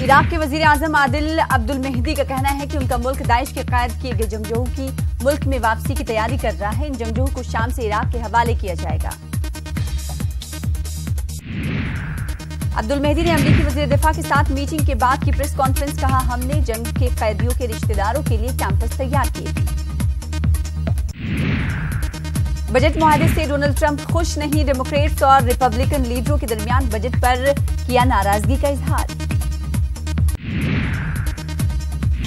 Iraq के वजीर आजम आदिल अब्दुल मेहदी का कहना है कि उनका मुल्क दाइश के कैद किए गए जंगजोओं की मुल्क में वापसी की तैयारी कर रहा है। इन जंगजोओं को शाम से इराक के हवाले किया जाएगा। अब्दुल मेहदी ने अमरीकी वजीर दिफा के साथ मीटिंग के बाद की प्रेस कॉन्फ्रेंस कहा, हमने जंग के कैदियों के रिश्तेदारों के लिए कैंपस तैयार किए। बजट मुआहदे से डोनाल्ड ट्रंप खुश नहीं, डेमोक्रेट्स और रिपब्लिकन लीडरों के दरमियान बजट पर किया नाराजगी का इजहार।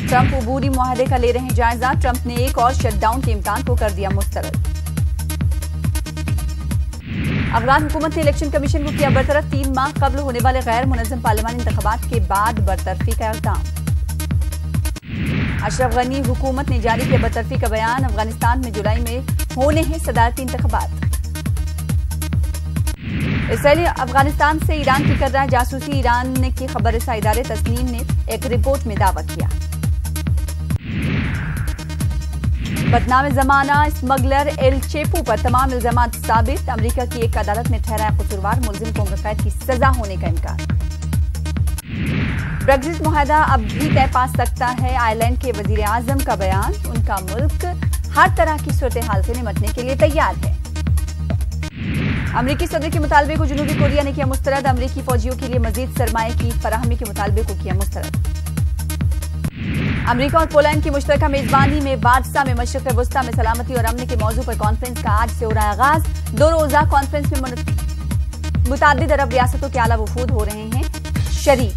ट्रंप अबूरी मुआहदे का ले रहे हैं जायजा, ट्रंप ने एक और शटडाउन के इम्कान को कर दिया मुस्तरद। अफगान हुकूमत ने इलेक्शन कमीशन को किया बरतरफ, 3 माह कबल होने वाले गैर मुनज़्ज़म पार्लिमानी इंतखाबात के बाद बरतरफी का इक़दाम। अशरफ गनी हुकूमत ने जारी किया बरतरफी का बयान, अफगानिस्तान में जुलाई में होने हैं सदारती इंतखाबात। इसराइल अफगानिस्तान से ईरान की कर रहा है जासूसी, ईरान की खबर रसा इदारे तस्नीम ने एक रिपोर्ट में दावा किया। बदनाम जमाना स्मगलर एल चेपू पर तमाम इल्जामात साबित, अमेरिका की एक अदालत ने ठहराया कसूरवार, मुलजिम को उम्र कैद की सजा होने का इनकार। ब्रेक्जिट मुआहदा अब भी तय पा सकता है, आयरलैंड के वजीर आजम का बयान, उनका मुल्क हर तरह की सूरत हाल से निपटने के लिए तैयार है। अमरीकी सदर के मुतालबे को जनूबी कोरिया ने किया मुस्तरद, अमरीकी फौजियों के लिए मजीद सरमाए की फराहमी के मुतालबे को किया मुस्तरद। अमेरिका और पोलैंड की मुश्तरका मेजबानी में वारसा में मशरिक़ वस्ता में सलामती और अमन के मौजू पर कॉन्फ्रेंस का आज से हो रहा है आगाज। 2 रोजा कॉन्फ्रेंस में मुताद्दिद अरब रियासतों के आला वफूद हो रहे हैं शरीक।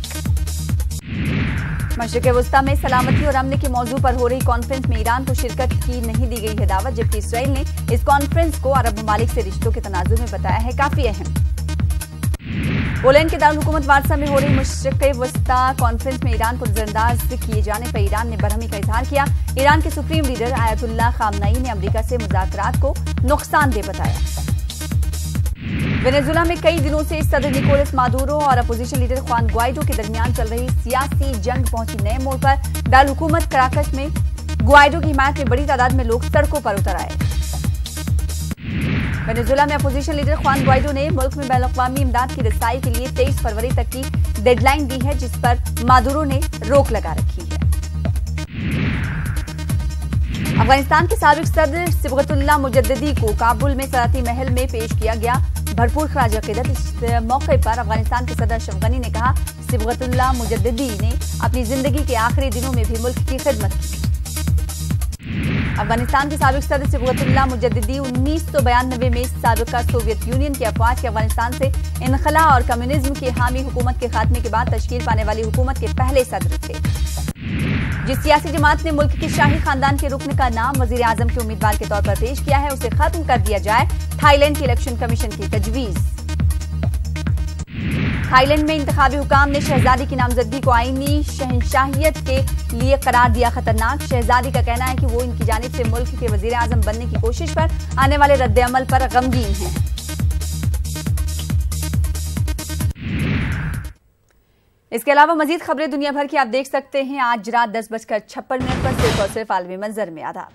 मशरिक़ वस्ता में सलामती और अमन के मौजू पर हो रही कॉन्फ्रेंस में ईरान को शिरकत की नहीं दी गई है दावत, जबकि इसराइल ने इस कॉन्फ्रेंस को अरब ममालिक से रिश्तों के तनाजुर में बताया है काफी अहम। पोलैंड के दारुल हुकूमत वारसा में हो रही मशरिक़ वस्ता कॉन्फ्रेंस में ईरान को नजरअंदाज किए जाने पर ईरान ने बरहमी का इजहार किया। ईरान के सुप्रीम लीडर आयतुल्लाह खामनई ने अमेरिका से मुज़ाकरात को नुकसानदेह बताया। वेनेजुएला में कई दिनों से सदर निकोलस मादुरो और अपोजिशन लीडर खुआन ग्वाइडो के दरमियान चल रही सियासी जंग पहुंची नए मोड़ पर। दारुल हुकूमत कराकस में ग्वाइडो की हिमायत में बड़ी तादाद में लोग सड़कों पर उतर आए। वेनेजुएला में अपोजिशन लीडर खुआन ग्वाइडो ने मुल्क में बैनुल-अक़वामी इमदाद की रसाई के लिए 23 फरवरी तक की डेडलाइन दी है, जिस पर मादुरो ने रोक लगा रखी है। अफगानिस्तान के साबिक सदर सिबगतुल्लाह मुजद्दिदी को काबुल में सदारती महल में पेश किया गया, भरपूर खराज अक़ीदत। इस मौके पर अफगानिस्तान के सदर अशरफ गनी ने कहा, सिबगतुल्लाह मुजद्दिदी ने अपनी जिंदगी के आखिरी दिनों में भी मुल्क की खिदमत की। अफगानिस्तान के साबिक सदर सिबगतुल्लाह मुजद्दिदी 1992 में साबिका सोवियत यूनियन की अफवाज के अफगानिस्तान से इनखला और कम्युनिज्म की हामी हुकूमत के खात्मे के बाद तश्कील पाने वाली हुकूमत के पहले सदर थे। जिस सियासी जमात ने मुल्क के शाही खानदान के रुकन का नाम वजीर आजम के उम्मीदवार के तौर पर पेश किया है, उसे खत्म कर दिया जाए, थाईलैंड के इलेक्शन कमीशन की तजवीज। थाईलैंड में इंतखाबी हुकाम ने शहजादी की नामजदगी को आईनी शहंशाहियत के लिए करार दिया खतरनाक। शहजादी का कहना है कि वो इनकी जानिब से मुल्क के वजीर आजम बनने की कोशिश पर आने वाले रद्द-ए-अमल पर गमगीन हैं। इसके अलावा मजीद खबरें दुनिया भर की आप देख सकते हैं आज रात 10:56 पर सिर्फ और सिर्फ आलमी मंजर में। आदाब।